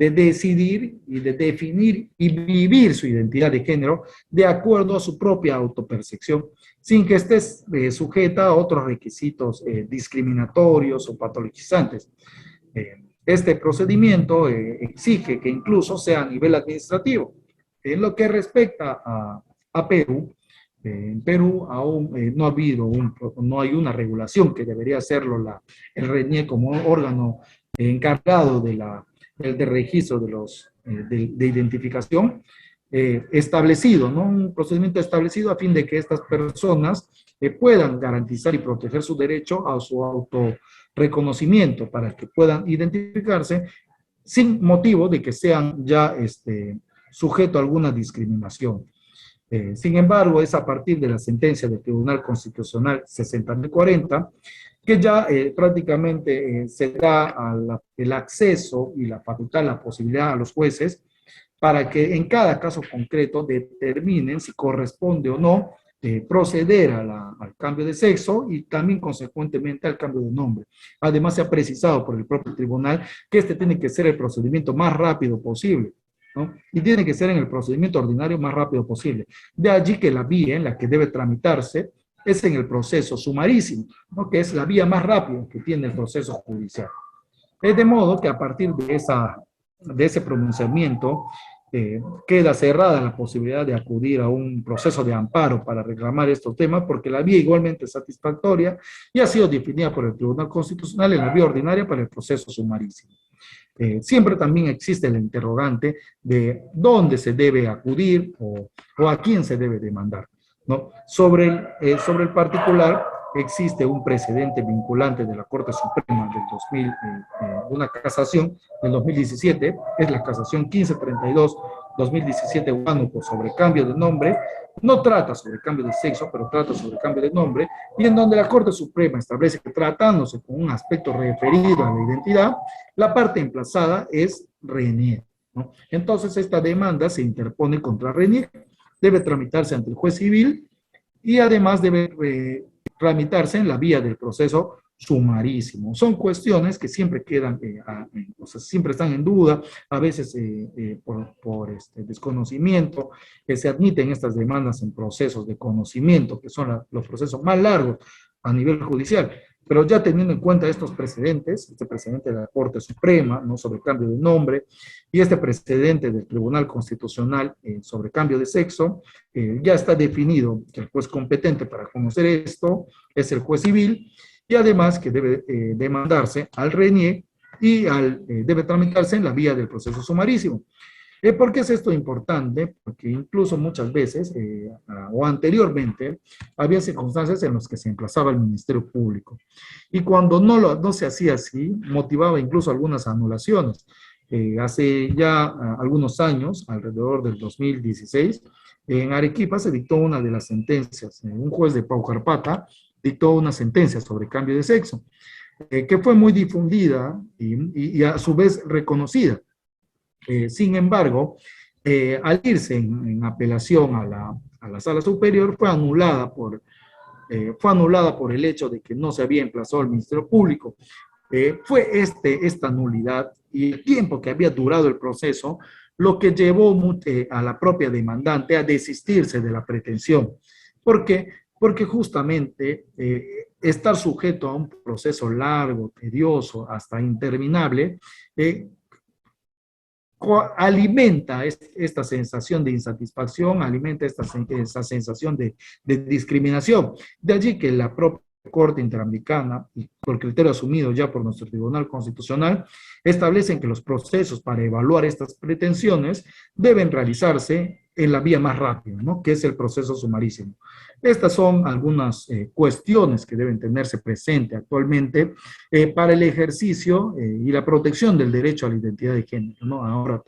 decidir y de definir y vivir su identidad de género de acuerdo a su propia autopercepción, sin que esté sujeta a otros requisitos discriminatorios o patologizantes. Este procedimiento exige que incluso sea a nivel administrativo. En lo que respecta a Perú, en Perú aún no hay una regulación que debería hacerlo el RENIE como órgano encargado del registro de identificación, establecido, ¿no? Un procedimiento establecido a fin de que estas personas puedan garantizar y proteger su derecho a su autorreconocimiento para que puedan identificarse sin motivo de que sean ya sujeto a alguna discriminación. Sin embargo, es a partir de la sentencia del Tribunal Constitucional 60.040 que ya prácticamente se da el acceso y la facultad, la posibilidad a los jueces para que en cada caso concreto determinen si corresponde o no proceder al cambio de sexo y también consecuentemente al cambio de nombre. Además, se ha precisado por el propio tribunal que este tiene que ser el procedimiento más rápido posible, ¿no? Y tiene que ser en el procedimiento ordinario más rápido posible. De allí que la vía en la que debe tramitarse es en el proceso sumarísimo, ¿no? Que es la vía más rápida que tiene el proceso judicial. Es de modo que a partir de ese pronunciamiento queda cerrada la posibilidad de acudir a un proceso de amparo para reclamar estos temas, porque la vía igualmente es satisfactoria y ha sido definida por el Tribunal Constitucional en la vía ordinaria para el proceso sumarísimo. Siempre también existe el interrogante de dónde se debe acudir o a quién se debe demandar, ¿no? Sobre el particular, existe un precedente vinculante de la Corte Suprema del 2000, una casación del 2017, es la casación 1532-2017 Huánuco sobre cambio de nombre. No trata sobre cambio de sexo, pero trata sobre cambio de nombre, y en donde la Corte Suprema establece que tratándose con un aspecto referido a la identidad, la parte emplazada es Renier, ¿no? Entonces esta demanda se interpone contra Renier, debe tramitarse ante el juez civil y además debe tramitarse en la vía del proceso sumarísimo. Son cuestiones que siempre quedan, o sea, siempre están en duda, a veces por desconocimiento, que se admiten estas demandas en procesos de conocimiento, que son los procesos más largos a nivel judicial. Pero ya teniendo en cuenta estos precedentes, este precedente de la Corte Suprema, ¿no?, sobre cambio de nombre, y este precedente del Tribunal Constitucional sobre cambio de sexo, ya está definido que el juez competente para conocer esto es el juez civil, y además que debe demandarse al Renier y debe tramitarse en la vía del proceso sumarísimo. ¿Por qué es esto importante? Porque incluso muchas veces, o anteriormente, había circunstancias en las que se emplazaba el Ministerio Público. Y cuando no se hacía así, motivaba incluso algunas anulaciones. Hace ya algunos años, alrededor del 2016, en Arequipa se dictó una de las sentencias. Un juez de Paucarpata dictó una sentencia sobre cambio de sexo, que fue muy difundida y a su vez reconocida. Sin embargo, al irse en apelación a la sala superior, fue anulada por el hecho de que no se había emplazado el Ministerio Público. Fue esta nulidad y el tiempo que había durado el proceso lo que llevó a la propia demandante a desistirse de la pretensión. ¿Por qué? Porque justamente estar sujeto a un proceso largo, tedioso, hasta interminable, alimenta esta sensación de insatisfacción, alimenta esa sensación de discriminación. De allí que la propia Corte Interamericana, y por criterio asumido ya por nuestro Tribunal Constitucional, establecen que los procesos para evaluar estas pretensiones deben realizarse en la vía más rápida, ¿no?, que es el proceso sumarísimo. Estas son algunas cuestiones que deben tenerse presente actualmente para el ejercicio y la protección del derecho a la identidad de género, ¿no? Ahora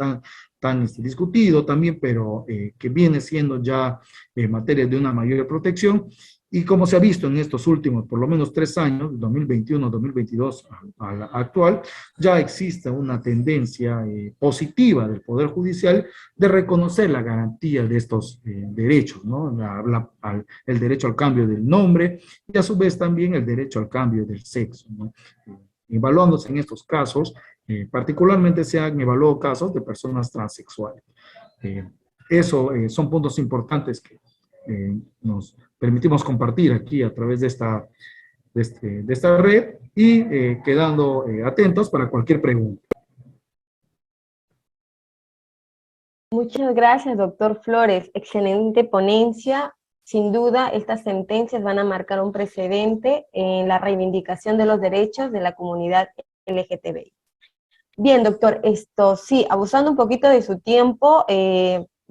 tan discutido también, pero que viene siendo ya materia de una mayor protección. Y como se ha visto en estos últimos, por lo menos 3 años, 2021, 2022 a la actual, ya existe una tendencia positiva del Poder Judicial de reconocer la garantía de estos derechos, ¿no? El derecho al cambio del nombre y a su vez también el derecho al cambio del sexo, ¿no? Evaluándose en estos casos, particularmente se han evaluado casos de personas transexuales. Eso son puntos importantes que nos permitimos compartir aquí a través de esta red y quedando atentos para cualquier pregunta. Muchas gracias, doctor Flores. Excelente ponencia. Sin duda, estas sentencias van a marcar un precedente en la reivindicación de los derechos de la comunidad LGTBI. Bien, doctor, sí, abusando un poquito de su tiempo,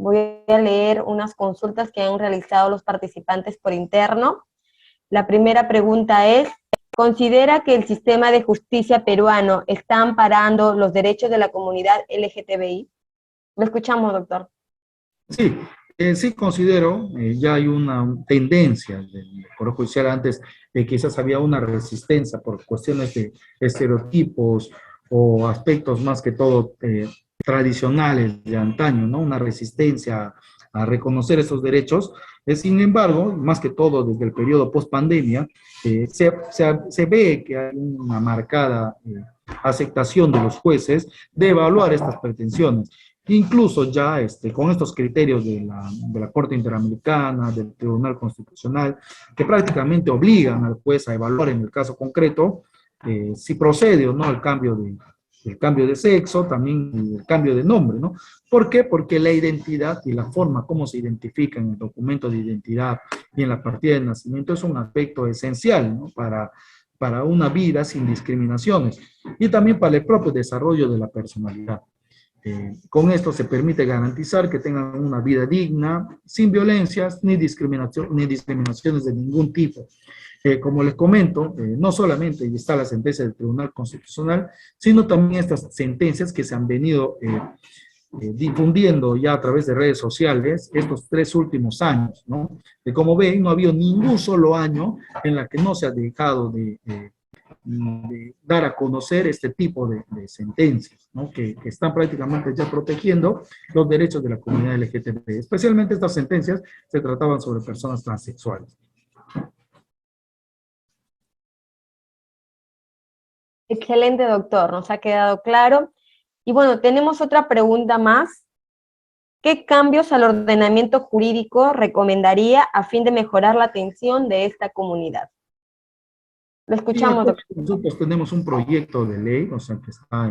Voy a leer unas consultas que han realizado los participantes por interno. La primera pregunta es, ¿considera que el sistema de justicia peruano está amparando los derechos de la comunidad LGTBI? Lo escuchamos, doctor. Sí, sí considero, ya hay una tendencia del Poder Judicial antes, quizás había una resistencia por cuestiones de estereotipos o aspectos más que todo tradicionales de antaño, ¿no? Una resistencia a reconocer esos derechos. Sin embargo, más que todo desde el periodo post-pandemia, se ve que hay una marcada aceptación de los jueces de evaluar estas pretensiones. Incluso ya con estos criterios de la Corte Interamericana, del Tribunal Constitucional, que prácticamente obligan al juez a evaluar en el caso concreto si procede o no el cambio de sexo, también el cambio de nombre, ¿no? ¿Por qué? Porque la identidad y la forma como se identifica en el documento de identidad y en la partida de nacimiento es un aspecto esencial, ¿no? Para una vida sin discriminaciones y también para el propio desarrollo de la personalidad. Con esto se permite garantizar que tengan una vida digna, sin violencias ni discriminaciones de ningún tipo. Como les comento, no solamente está la sentencia del Tribunal Constitucional, sino también estas sentencias que se han venido difundiendo ya a través de redes sociales estos 3 últimos años, ¿no? Como ven, no ha habido ningún solo año en la que no se ha dejado de dar a conocer este tipo de sentencias, ¿no? Que están prácticamente ya protegiendo los derechos de la comunidad LGTB. Especialmente estas sentencias se trataban sobre personas transexuales. Excelente, doctor, nos ha quedado claro. Y bueno, tenemos otra pregunta más. ¿Qué cambios al ordenamiento jurídico recomendaría a fin de mejorar la atención de esta comunidad? Lo escuchamos, doctor. Nosotros tenemos un proyecto de ley, o sea, que está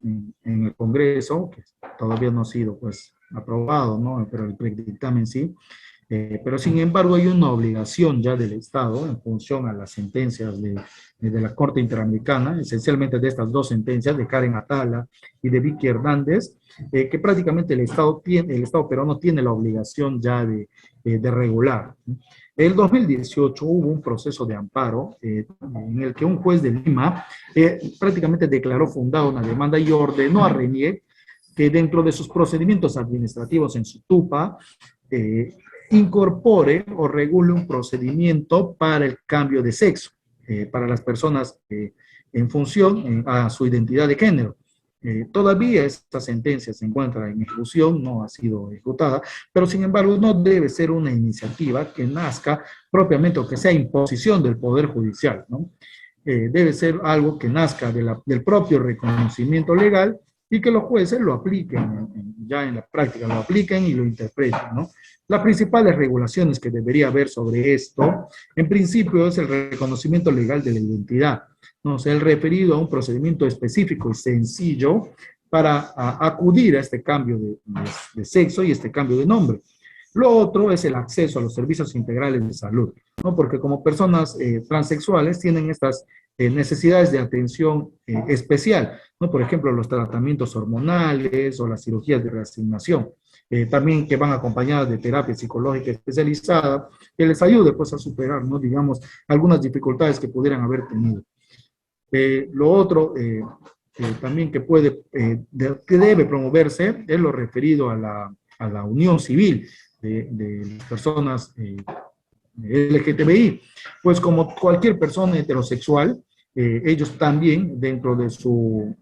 en el Congreso, que todavía no ha sido pues aprobado, ¿no? Pero el predictamen sí. Pero sin embargo hay una obligación ya del Estado en función a las sentencias de la Corte Interamericana, esencialmente de estas 2 sentencias, de Karen Atala y de Vicky Hernández, que prácticamente el Estado peruano tiene la obligación ya de regular. En el 2018 hubo un proceso de amparo en el que un juez de Lima prácticamente declaró fundada una demanda y ordenó a RENIEC que dentro de sus procedimientos administrativos en su TUPA incorpore o regule un procedimiento para el cambio de sexo, para las personas en función a su identidad de género. Todavía esta sentencia se encuentra en ejecución, no ha sido ejecutada, pero sin embargo no debe ser una iniciativa que nazca propiamente o que sea imposición del Poder Judicial, ¿no? Debe ser algo que nazca del propio reconocimiento legal y que los jueces lo apliquen, ya en la práctica lo apliquen y lo interpreten, ¿no? Las principales regulaciones que debería haber sobre esto, en principio, es el reconocimiento legal de la identidad, ¿no? O sea, el referido a un procedimiento específico y sencillo para acudir a este cambio de sexo y este cambio de nombre. Lo otro es el acceso a los servicios integrales de salud, ¿no? Porque como personas transexuales tienen estas necesidades de atención especial, ¿no? Por ejemplo, los tratamientos hormonales o las cirugías de reasignación, también que van acompañadas de terapia psicológica especializada, que les ayude pues a superar, ¿no? Digamos, algunas dificultades que pudieran haber tenido. Lo otro también que que debe promoverse es lo referido a la unión civil de personas LGTBI, pues como cualquier persona heterosexual, ellos también dentro de su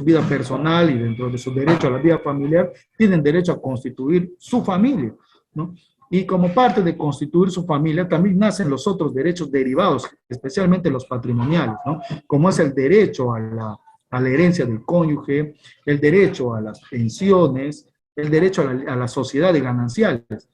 vida personal y dentro de su derecho a la vida familiar, tienen derecho a constituir su familia, ¿no? Y como parte de constituir su familia, también nacen los otros derechos derivados, especialmente los patrimoniales, ¿no? Como es el derecho a la herencia del cónyuge, el derecho a las pensiones, el derecho a la sociedad de gananciales.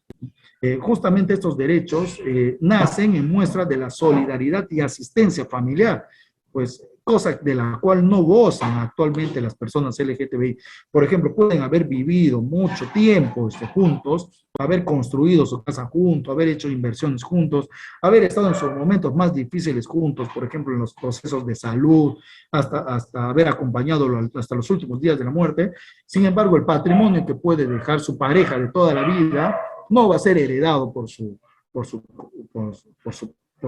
Justamente estos derechos nacen en muestra de la solidaridad y asistencia familiar, pues cosa de la cual no gozan actualmente las personas LGTBI. Por ejemplo, pueden haber vivido mucho tiempo juntos, haber construido su casa juntos, haber hecho inversiones juntos, haber estado en sus momentos más difíciles juntos, por ejemplo, en los procesos de salud, hasta haber acompañado hasta los últimos días de la muerte. Sin embargo, el patrimonio que puede dejar su pareja de toda la vida no va a ser heredado por su, por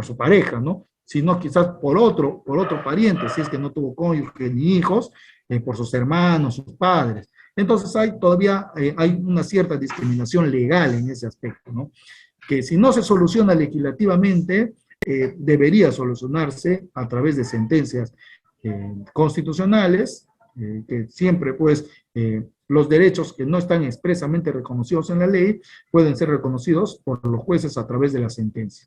su pareja, ¿no? Sino quizás por otro pariente, si es que no tuvo cónyuge ni hijos, por sus hermanos, sus padres. Entonces todavía hay una cierta discriminación legal en ese aspecto, ¿no? Que si no se soluciona legislativamente, debería solucionarse a través de sentencias constitucionales, que siempre pues los derechos que no están expresamente reconocidos en la ley pueden ser reconocidos por los jueces a través de la sentencia.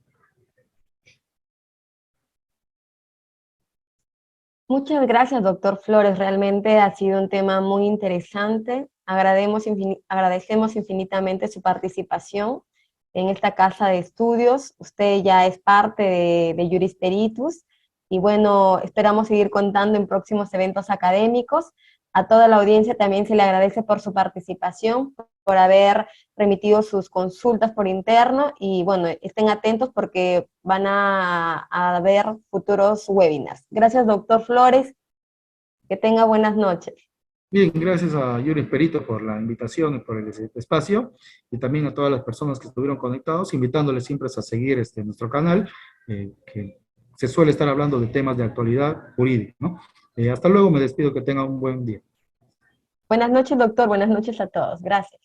Muchas gracias, doctor Flores. Realmente ha sido un tema muy interesante. Agradecemos infinitamente su participación en esta casa de estudios. Usted ya es parte de Juris Peritus y bueno, esperamos seguir contando en próximos eventos académicos. A toda la audiencia también se le agradece por su participación, por haber remitido sus consultas por interno y bueno, estén atentos porque van a haber futuros webinars. Gracias, doctor Flores. Que tenga buenas noches. Bien, gracias a Yuri Perito por la invitación y por el espacio, y también a todas las personas que estuvieron conectados, invitándoles siempre a seguir nuestro canal, que se suele estar hablando de temas de actualidad jurídica, ¿no? Hasta luego, me despido, que tengan un buen día. Buenas noches, doctor. Buenas noches a todos. Gracias.